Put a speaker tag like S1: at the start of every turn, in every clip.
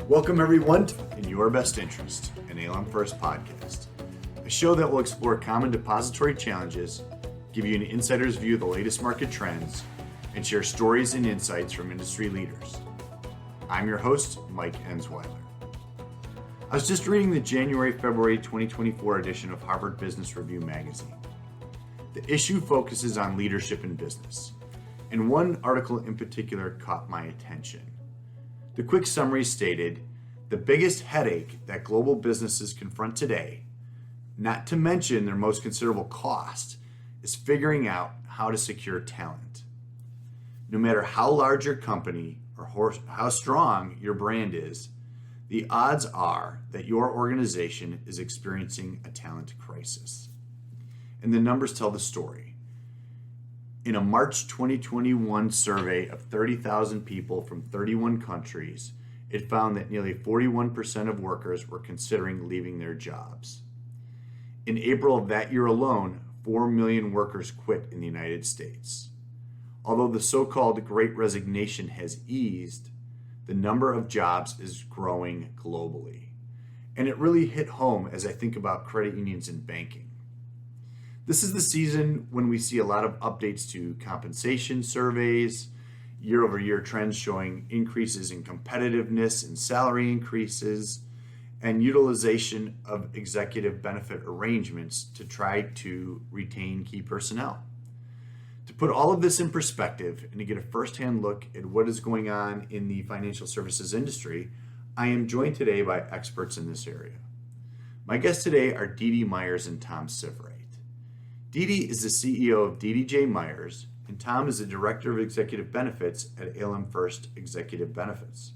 S1: Welcome everyone to In Your Best Interest, an ALM First podcast, a show that will explore common depository challenges, give you an insider's view of the latest market trends, and share stories and insights from industry leaders. I'm your host, Mike Ensweiler. I was just reading the January-February 2024 edition of Harvard Business Review magazine. The issue focuses on leadership in business, and one article in particular caught my attention. The quick summary stated, the biggest headache that global businesses confront today, not to mention their most considerable cost, is figuring out how to secure talent. No matter how large your company or how strong your brand is, the odds are that your organization is experiencing a talent crisis. And the numbers tell the story. In a March 2021 survey of 30,000 people from 31 countries, it found that nearly 41% of workers were considering leaving their jobs. In April of that year alone, 4 million workers quit in the United States. Although the so-called Great Resignation has eased, the number of jobs is growing globally. And it really hit home as I think about credit unions and banking. This is the season when we see a lot of updates to compensation surveys, year-over-year trends showing increases in competitiveness and salary increases, and utilization of executive benefit arrangements to try to retain key personnel. To put all of this in perspective and to get a firsthand look at what is going on in the financial services industry, I am joined today by experts in this area. My guests today are Deedee Meyers and Tom Sievewright. Deedee is the CEO of Deedee Meyers, and Tom is the Director of Executive Benefits at ALM First Executive Benefits.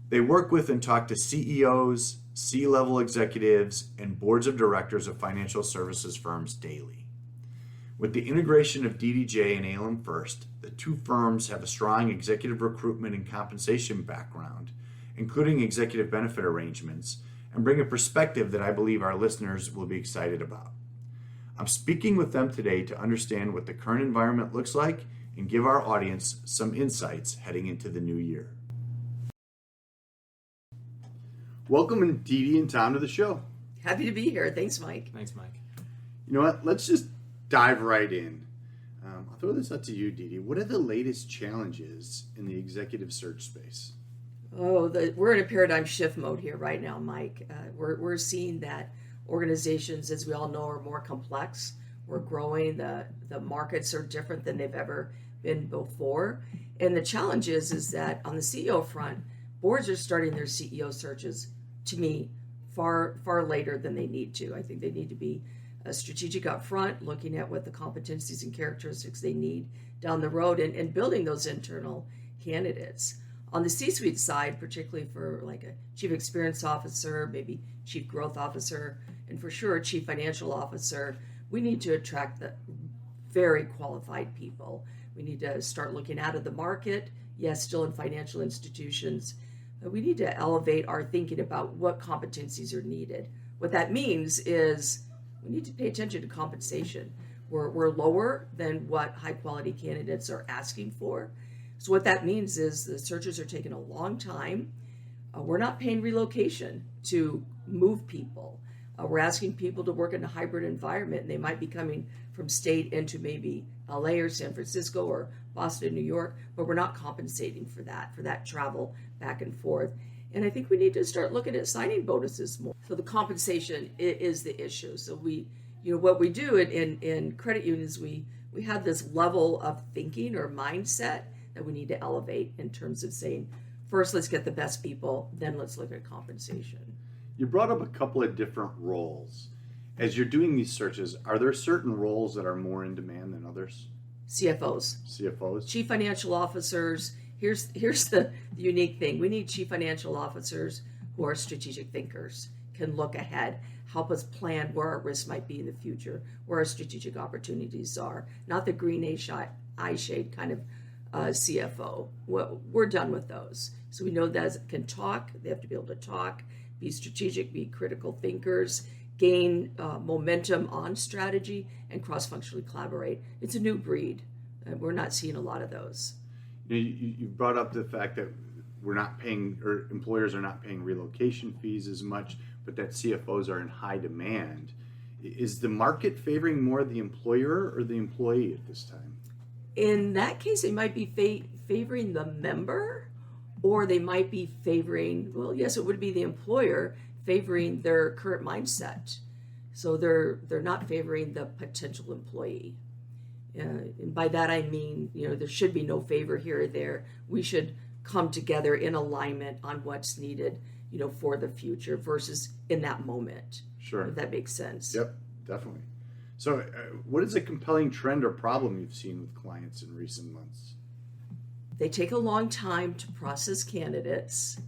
S1: They work with and talk to CEOs, C-level executives, and boards of directors of financial services firms daily. With the integration of Deedee and ALM First, the two firms have a strong executive recruitment and compensation background, including executive benefit arrangements, and bring a perspective that I believe our listeners will be excited about. I'm speaking with them today to understand what the current environment looks like and give our audience some insights heading into the new year. Welcome, Deedee and Tom, to the show.
S2: Happy to be here. Thanks, Mike.
S3: Thanks, Mike.
S1: You know what? Let's just dive right in. I'll throw this out to you, Deedee. What are the latest challenges in the executive search space?
S2: We're in a paradigm shift mode here right now, Mike. We're seeing that organizations, as we all know, are more complex. We're growing. The markets are different than they've ever been before. And the challenge is that on the CEO front, boards are starting their CEO searches, to me, far later than they need to. I think they need to be strategic up front, looking at what the competencies and characteristics they need down the road and building those internal candidates. On the C-suite side, particularly for like a chief experience officer, maybe chief growth officer, and for sure chief financial officer, we need to attract the very qualified people. We need to start looking out of the market, yes, still in financial institutions, but we need to elevate our thinking about what competencies are needed. What that means is we need to pay attention to compensation. We're lower than what high quality candidates are asking for. So what that means is the searches are taking a long time. We're not paying relocation to move people. We're asking people to work in a hybrid environment, and they might be coming from state into maybe LA or San Francisco or Boston, New York, but we're not compensating for that travel back and forth. And I think we need to start looking at signing bonuses more. So the compensation is the issue. So what we do in credit unions, we have this level of thinking or mindset that we need to elevate in terms of saying, first, let's get the best people, then let's look at compensation.
S1: You brought up a couple of different roles. As you're doing these searches, are there certain roles that are more in demand than others?
S2: CFOs. Chief financial officers. Here's the unique thing. We need chief financial officers who are strategic thinkers, can look ahead, help us plan where our risks might be in the future, where our strategic opportunities are, not the green eye shade kind of CFO. We're done with those. So we know that can talk. They have to be able to talk, be strategic, be critical thinkers, gain momentum on strategy, and cross-functionally collaborate. It's a new breed. We're not seeing a lot of those.
S1: You brought up the fact that we're not paying, or employers are not paying relocation fees as much, but that CFOs are in high demand. Is the market favoring more the employer or the employee at this time?
S2: In that case, they might be favoring the member, or they might be favoring, well, yes, it would be the employer favoring their current mindset. So they're not favoring the potential employee. And by that I mean, there should be no favor here or there. We should come together in alignment on what's needed, for the future versus in that moment.
S1: Sure.
S2: If that makes sense.
S1: Yep, definitely. So what is a compelling trend or problem you've seen with clients in recent months?
S2: They take a long time to process candidates,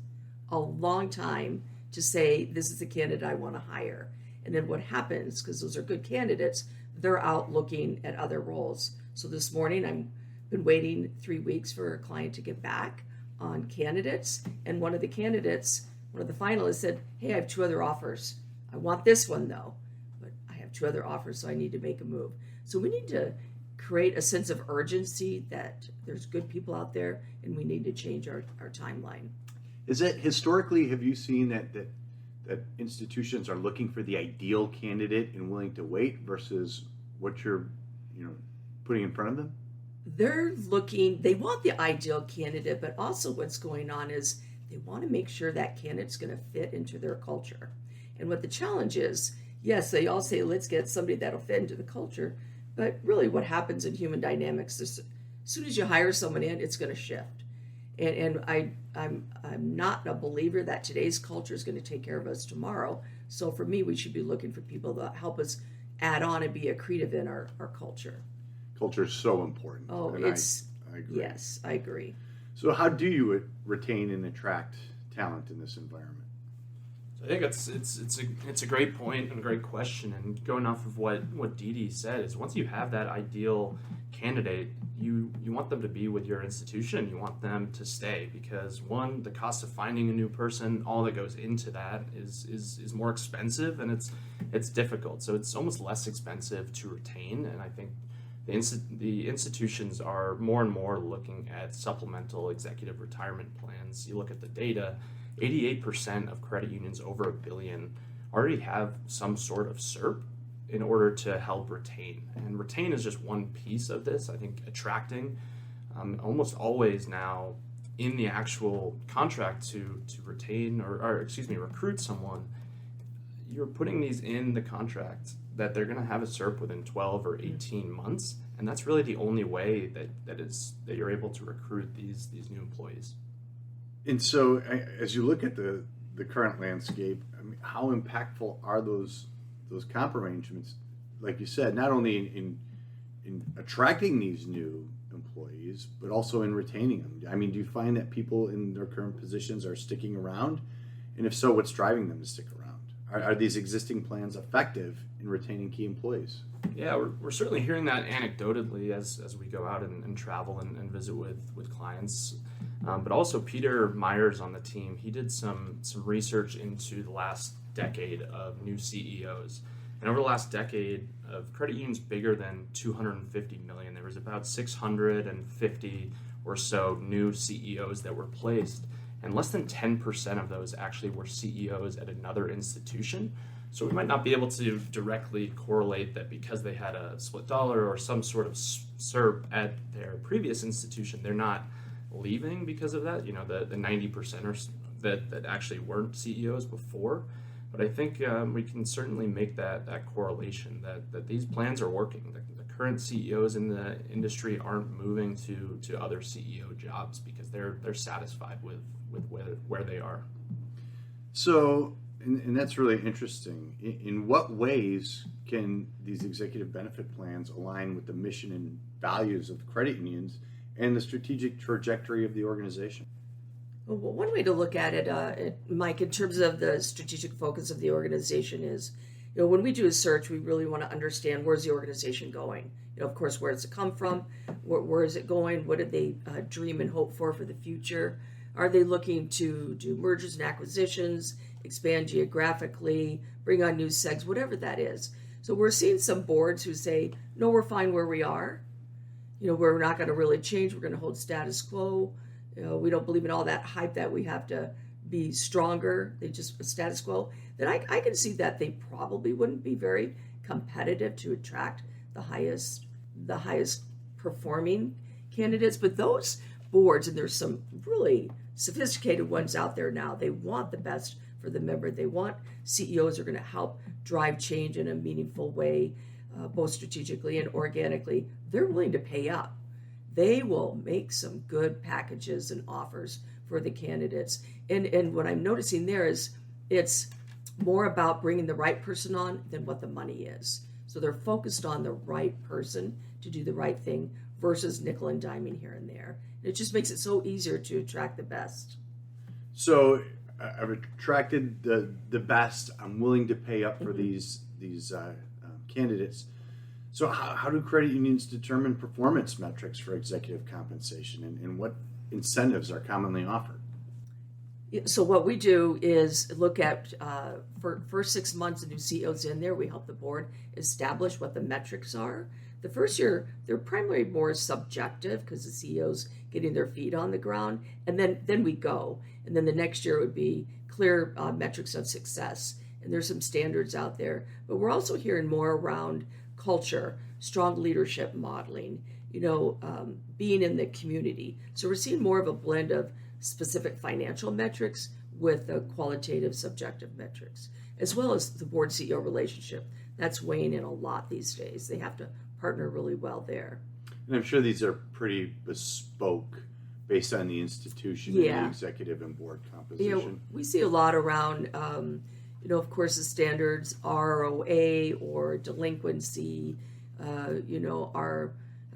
S2: a long time to say, this is the candidate I want to hire. And then what happens, because those are good candidates, they're out looking at other roles. So this morning, I've been waiting 3 weeks for a client to get back on candidates. And one of the finalists said, hey, I have 2 other offers. I want this one though, but I have 2 other offers, so I need to make a move. So we need to create a sense of urgency that there's good people out there and we need to change our timeline.
S1: Is it historically, have you seen that institutions are looking for the ideal candidate and willing to wait versus what you're putting in front of them?
S2: They want the ideal candidate, but also what's going on is they want to make sure that candidate's going to fit into their culture. And what the challenge is, yes, they all say, let's get somebody that'll fit into the culture. But really what happens in human dynamics is as soon as you hire someone in, it's going to shift. And I'm not a believer that today's culture is going to take care of us tomorrow. So for me, we should be looking for people that help us add on and be accretive in our culture.
S1: Culture is so important.
S2: Oh,
S1: and I agree.
S2: Yes, I agree.
S1: So how do you retain and attract talent in this environment?
S3: I think it's a great point and a great question. And going off of what Deedee said is, once you have that ideal candidate, you want them to be with your institution. You want them to stay because, one, the cost of finding a new person, all that goes into that is more expensive, and it's difficult. So it's almost less expensive to retain. And I think the institutions are more and more looking at supplemental executive retirement plans. You look at the data. 88% of credit unions over $1 billion already have some sort of SERP in order to help retain. And retain is just one piece of this. I think attracting, almost always now in the actual contract to retain or recruit someone, you're putting these in the contract that they're going to have a SERP within 12 or 18 months. And that's really the only way that you're able to recruit these new employees.
S1: And so, as you look at the current landscape, I mean, how impactful are those comp arrangements? Like you said, not only in attracting these new employees, but also in retaining them. I mean, do you find that people in their current positions are sticking around? And if so, what's driving them to stick around? Are these existing plans effective in retaining key employees?
S3: Yeah, we're certainly hearing that anecdotally as we go out and travel and visit with clients. But also Peter Meyers on the team, he did some research into the last decade of new CEOs. And over the last decade of credit unions bigger than 250 million, there was about 650 or so new CEOs that were placed. And less than 10% of those actually were CEOs at another institution. So we might not be able to directly correlate that because they had a split dollar or some sort of SERP at their previous institution, they're not leaving because of that, the 90%ers that actually weren't CEOs before. But I think we can certainly make that correlation that these plans are working. The current CEOs in the industry aren't moving to other CEO jobs because they're satisfied with where they are.
S1: So, and that's really interesting. In what ways can these executive benefit plans align with the mission and values of credit unions and the strategic trajectory of the organization?
S2: Well, one way to look at it, Mike, in terms of the strategic focus of the organization is, when we do a search, we really want to understand where's the organization going. Of course, where does it come from? Where is it going? What did they dream and hope for the future? Are they looking to do mergers and acquisitions, expand geographically, bring on new segs, whatever that is? So we're seeing some boards who say, no, we're fine where we are. We're not going to really change. We're going to hold status quo. we don't believe in all that hype that we have to be stronger. They just status quo. Then I can see that they probably wouldn't be very competitive to attract the highest performing candidates. But those boards, and there's some really sophisticated ones out there now, they want the best for the member. They want CEOs who are going to help drive change in a meaningful way, both strategically and organically. They're willing to pay up. They will make some good packages and offers for the candidates. And what I'm noticing there is it's more about bringing the right person on than what the money is. So they're focused on the right person to do the right thing versus nickel and diming here and there. It just makes it so easier to attract the best.
S1: So I've attracted the best. I'm willing to pay up for these candidates. So how do credit unions determine performance metrics for executive compensation, and what incentives are commonly offered?
S2: So what we do is look at, for first 6 months, the new CEO's in there, we help the board establish what the metrics are. The first year, they're primarily more subjective because the CEO's getting their feet on the ground, and then we go. And then the next year would be clear metrics of success. And there's some standards out there. But we're also hearing more around culture, strong leadership modeling, being in the community. So we're seeing more of a blend of specific financial metrics with the qualitative subjective metrics, as well as the board CEO relationship. That's weighing in a lot these days. They have to partner really well there.
S1: And I'm sure these are pretty bespoke based on the institution and the executive and board composition.
S2: We see a lot around, of course, the standards, ROA or delinquency, I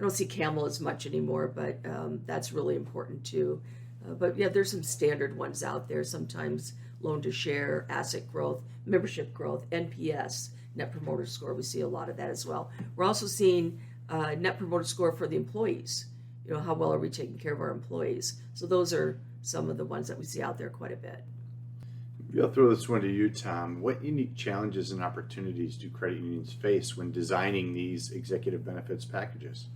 S2: don't see CAMEL as much anymore, but that's really important too. But there's some standard ones out there. Sometimes loan to share, asset growth, membership growth, NPS, Net Promoter Score. We see a lot of that as well. We're also seeing Net Promoter Score for the employees. How well are we taking care of our employees? So those are some of the ones that we see out there quite a bit.
S1: I'll throw this one to you, Tom. What unique challenges and opportunities do credit unions face when designing these executive benefits packages?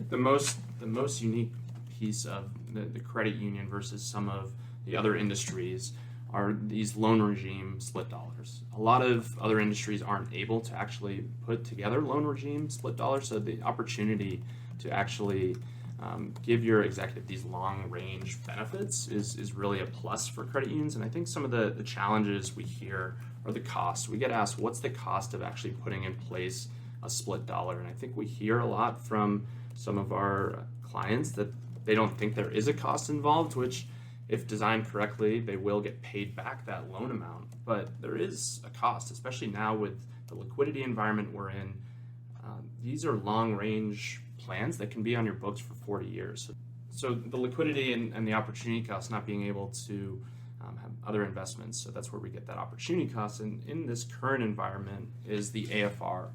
S3: The most unique piece of the credit union versus some of the other industries are these loan regime split dollars. A lot of other industries aren't able to actually put together loan regime split dollars, so the opportunity to actually give your executive these long range benefits is really a plus for credit unions. And I think some of the challenges we hear are the cost. We get asked, what's the cost of actually putting in place a split dollar? And I think we hear a lot from some of our clients that they don't think there is a cost involved, which if designed correctly, they will get paid back that loan amount. But there is a cost, especially now with the liquidity environment we're in. These are long-range plans that can be on your books for 40 years. So the liquidity and the opportunity cost, not being able to have other investments, so that's where we get that opportunity cost. And in this current environment is the AFR.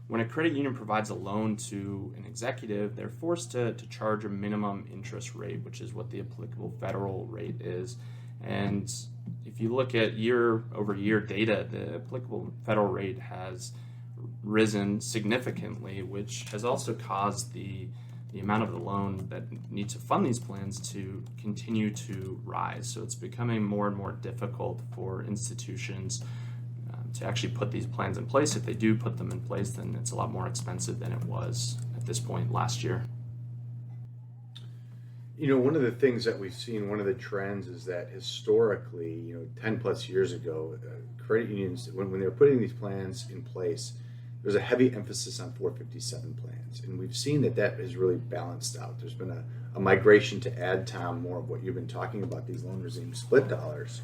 S3: When a credit union provides a loan to an executive, they're forced to charge a minimum interest rate, which is what the applicable federal rate is. And if you look at year-over-year data, the applicable federal rate has risen significantly, which has also caused the amount of the loan that needs to fund these plans to continue to rise. So it's becoming more and more difficult for institutions to actually put these plans in place. If they do put them in place, then it's a lot more expensive than it was at this point last year.
S1: One of the things that we've seen, one of the trends is that historically, 10 plus years ago, credit unions, when they were putting these plans in place, there's a heavy emphasis on 457 plans. And we've seen that has really balanced out. There's been a migration to add, Tom, more of what you've been talking about, these loan regime split dollars.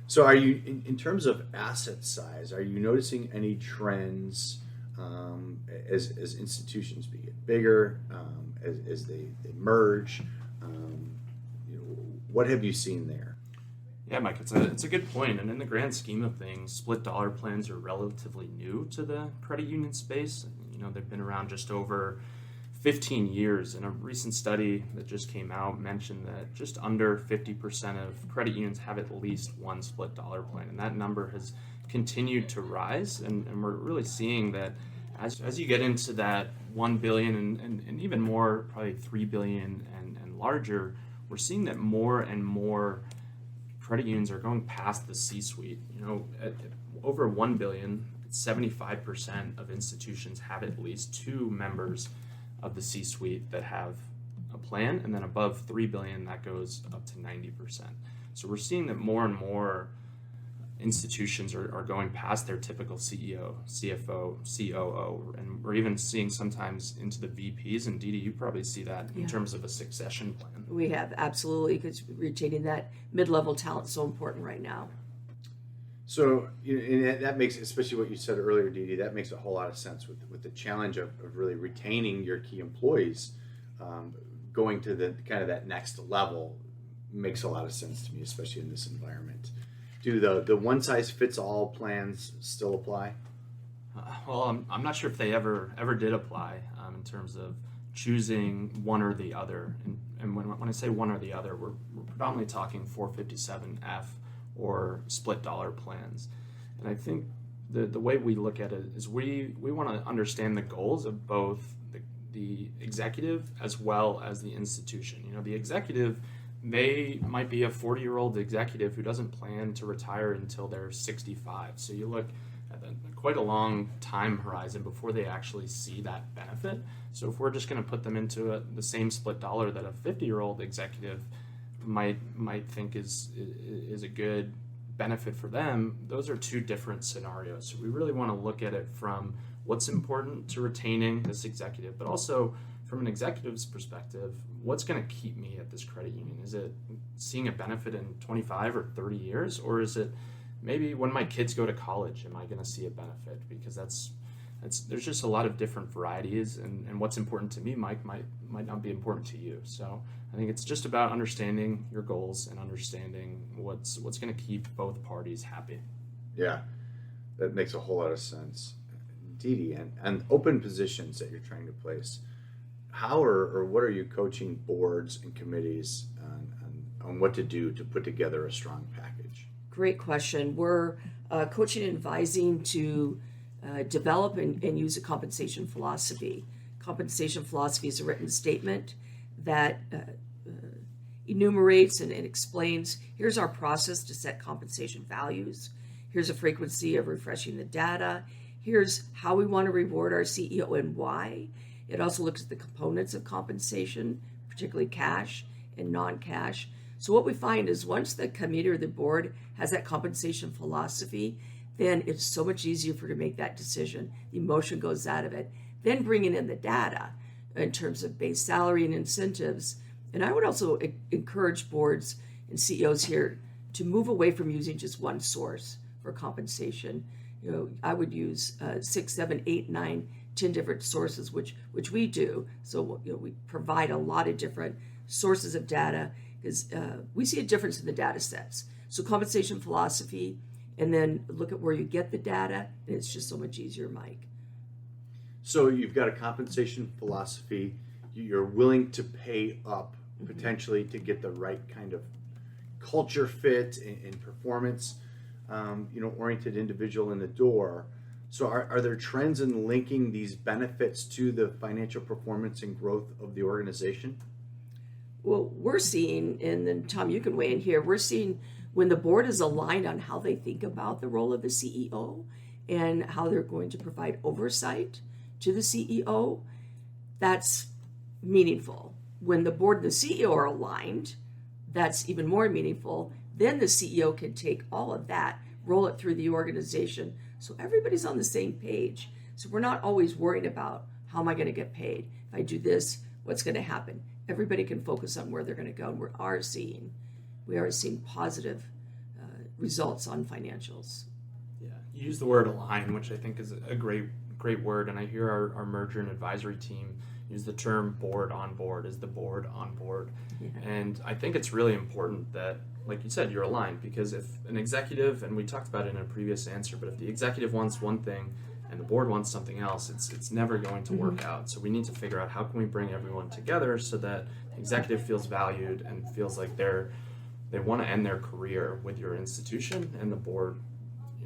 S1: So are you, in terms of asset size, are you noticing any trends as institutions get bigger, as they merge? What have you seen there?
S3: Yeah, Mike, it's a good point. And in the grand scheme of things, split dollar plans are relatively new to the credit union space. They've been around just over 15 years, and a recent study that just came out mentioned that just under 50% of credit unions have at least one split dollar plan, and that number has continued to rise, and we're really seeing that as you get into that 1 billion and even more, probably 3 billion and larger, we're seeing that more and more credit unions are going past the C-suite. At over 1 billion, 75% of institutions have at least 2 members of the C-suite that have a plan, and then above 3 billion, that goes up to 90%. So we're seeing that more and more institutions are going past their typical CEO, CFO, COO, and we're even seeing sometimes into the VPs. And Deedee, you probably see that in terms of a succession plan.
S2: We have, absolutely, because retaining that mid-level talent is so important right now.
S1: So and that makes, especially what you said earlier, Deedee, that makes a whole lot of sense with the challenge of really retaining your key employees. Going to the kind of that next level makes a lot of sense to me, especially in this environment. Do the one-size-fits-all plans still apply?
S3: Well, I'm not sure if they ever did apply in terms of choosing one or the other. And when I say one or the other, we're predominantly talking 457F or split dollar plans. And I think the way we look at it is we want to understand the goals of both the executive as well as the institution. The executive might be a 40-year-old executive who doesn't plan to retire until they're 65. So you look at quite a long time horizon before they actually see that benefit. So if we're just going to put them into the same split dollar that a 50-year-old executive might think is a good benefit for them, those are 2 different scenarios. So we really want to look at it from what's important to retaining this executive, but also from an executive's perspective, what's going to keep me at this credit union? Is it seeing a benefit in 25 or 30 years? Or is it maybe when my kids go to college, am I going to see a benefit? Because there's just a lot of different varieties, and what's important to me might not be important to you. So I think it's just about understanding your goals and understanding what's going to keep both parties happy.
S1: Yeah, that makes a whole lot of sense. Deedee, and open positions that you're trying to place, how or what are you coaching boards and committees on what to do to put together a strong package?
S2: Great question. We're coaching and advising to develop and use a compensation philosophy. Compensation philosophy is a written statement that enumerates and explains, here's our process to set compensation values. Here's a frequency of refreshing the data. Here's how we want to reward our CEO and why. It also looks at the components of compensation, particularly cash and non-cash. So what we find is once the committee or the board has that compensation philosophy, then it's so much easier for to make that decision. The emotion goes out of it. Then bringing in the data in terms of base salary and incentives. And I would also encourage boards and CEOs here to move away from using just one source for compensation. I would use 6, 7, 8, 9, 10 different sources, which we do. So we provide a lot of different sources of data because we see a difference in the data sets. So compensation philosophy, and then look at where you get the data, and it's just so much easier, Mike.
S1: So you've got a compensation philosophy. You're willing to pay up potentially to get the right kind of culture fit and performance, oriented individual in the door. So are there trends in linking these benefits to the financial performance and growth of the organization?
S2: Well, we're seeing, and then Tom, you can weigh in here, we're seeing when the board is aligned on how they think about the role of the CEO and how they're going to provide oversight to the CEO, that's meaningful. When the board and the CEO are aligned, that's even more meaningful. Then the CEO can take all of that, roll it through the organization, so everybody's on the same page. So we're not always worried about how am I going to get paid? If I do this, what's going to happen? Everybody can focus on where they're going to go, and we are seeing positive results on financials.
S3: Yeah, you use the word align, which I think is a great word, and I hear our merger and advisory team use the term board on board. Is the board on board? Yeah. And I think it's really important that, like you said, you're aligned, because if an executive, and we talked about it in a previous answer, but if the executive wants one thing and the board wants something else, it's never going to work out. So we need to figure out how can we bring everyone together so that the executive feels valued and feels like they want to end their career with your institution, and the board,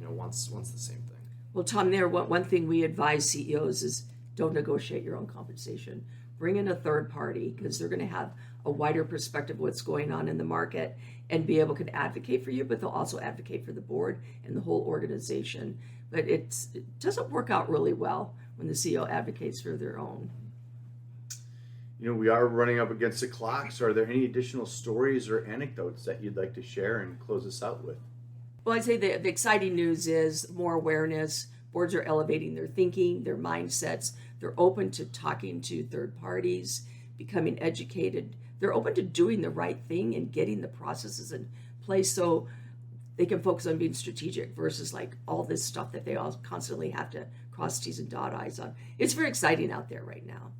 S3: wants the same thing.
S2: Well, Tom, one thing we advise CEOs is don't negotiate your own compensation. bring in a third party because they're going to have a wider perspective of what's going on in the market and be able to advocate for you, but they'll also advocate for the board and the whole organization. But it doesn't work out really well when the CEO advocates for their own.
S1: We are running up against the clock, so are there any additional stories or anecdotes that you'd like to share and close us out with?
S2: Well, I'd say the exciting news is more awareness. Boards are elevating their thinking, their mindsets. They're open to talking to third parties, becoming educated. They're open to doing the right thing and getting the processes in place so they can focus on being strategic versus like all this stuff that they all constantly have to cross T's and dot I's on. It's very exciting out there right now.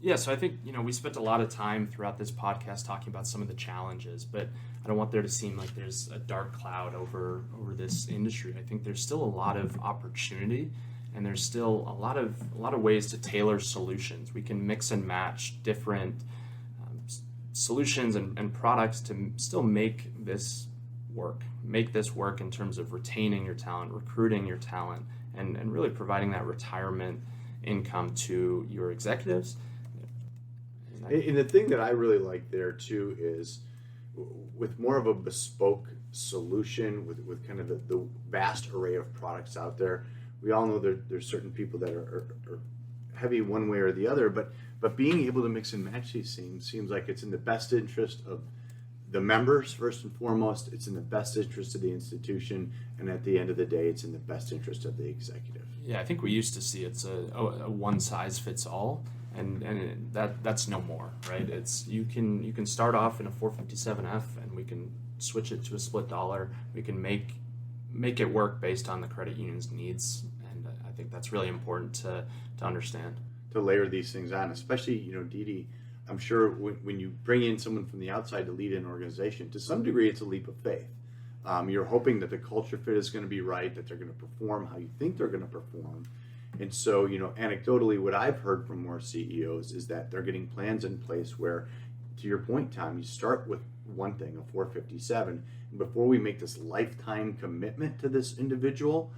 S3: Yeah, so I think, we spent a lot of time throughout this podcast talking about some of the challenges, but I don't want there to seem like there's a dark cloud over this industry. I think there's still a lot of opportunity, and there's still a lot of ways to tailor solutions. We can mix and match different solutions and products to still make this work in terms of retaining your talent, recruiting your talent, and really providing that retirement income to your executives.
S1: And the thing that I really like there too is with more of a bespoke solution with kind of the vast array of products out there. We all know there's certain people that are heavy one way or the other, but being able to mix and match these things seems like it's in the best interest of the members first and foremost. It's in the best interest of the institution, and at the end of the day, it's in the best interest of the executive.
S3: Yeah, I think we used to see it's a one size fits all. And that's no more, right? It's you can start off in a 457F, and we can switch it to a split dollar. We can make it work based on the credit union's needs, and I think that's really important to understand.
S1: To layer these things on, especially Deedee, I'm sure when you bring in someone from the outside to lead an organization, to some degree, it's a leap of faith. You're hoping that the culture fit is going to be right, that they're going to perform how you think they're going to perform. And so, anecdotally, what I've heard from more CEOs is that they're getting plans in place where, to your point, Tom, you start with one thing, a 457, and before we make this lifetime commitment to this individual,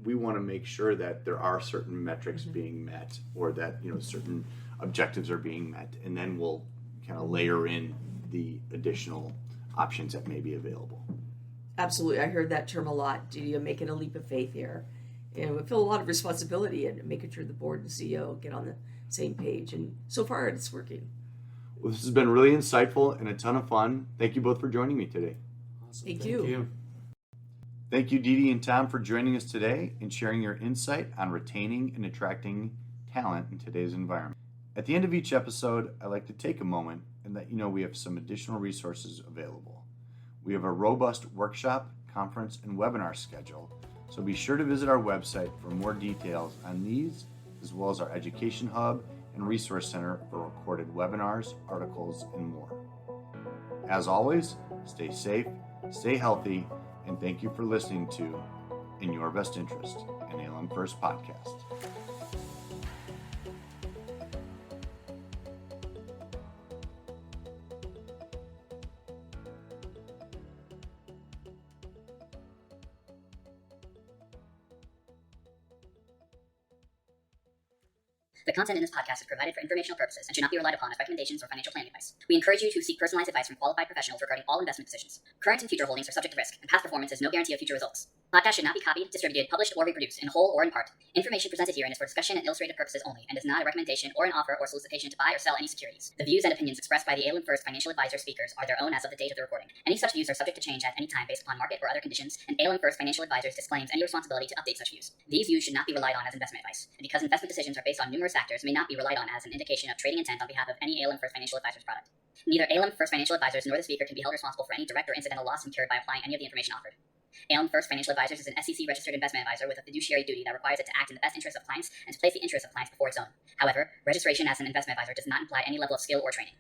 S1: we want to make sure that there are certain metrics being met, or that certain objectives are being met, and then we'll kind of layer in the additional options that may be available.
S2: Absolutely, I heard that term a lot. You're making a leap of faith here. And we feel a lot of responsibility in making sure the board and CEO get on the same page. And so far, it's working.
S1: Well, this has been really insightful and a ton of fun. Thank you both for joining me today.
S3: Awesome.
S2: Thank you.
S1: Thank you, Deedee and Tom, for joining us today and sharing your insight on retaining and attracting talent in today's environment. At the end of each episode, I like to take a moment and let you know we have some additional resources available. We have a robust workshop, conference, and webinar schedule. So be sure to visit our website for more details on these, as well as our education hub and resource center for recorded webinars, articles, and more. As always, stay safe, stay healthy, and thank you for listening to In Your Best Interest, an ALM First podcast.
S4: The content in this podcast is provided for informational purposes and should not be relied upon as recommendations or financial planning advice. We encourage you to seek personalized advice from qualified professionals regarding all investment decisions. Current and future holdings are subject to risk, and past performance is no guarantee of future results. Podcasts should not be copied, distributed, published, or reproduced in whole or in part. Information presented herein is for discussion and illustrative purposes only, and is not a recommendation or an offer or solicitation to buy or sell any securities. The views and opinions expressed by the ALM First Financial Advisor speakers are their own as of the date of the recording. Any such views are subject to change at any time based upon market or other conditions, and ALM First Financial Advisors disclaims any responsibility to update such views. These views should not be relied on as investment advice, and because investment decisions are based on numerous factors, may not be relied on as an indication of trading intent on behalf of any ALM First Financial Advisors product. Neither ALM First Financial Advisors nor the speaker can be held responsible for any direct or incidental loss incurred by applying any of the information offered. ALM First Financial Advisors is an SEC-registered investment advisor with a fiduciary duty that requires it to act in the best interest of clients and to place the interests of clients before its own. However, registration as an investment advisor does not imply any level of skill or training.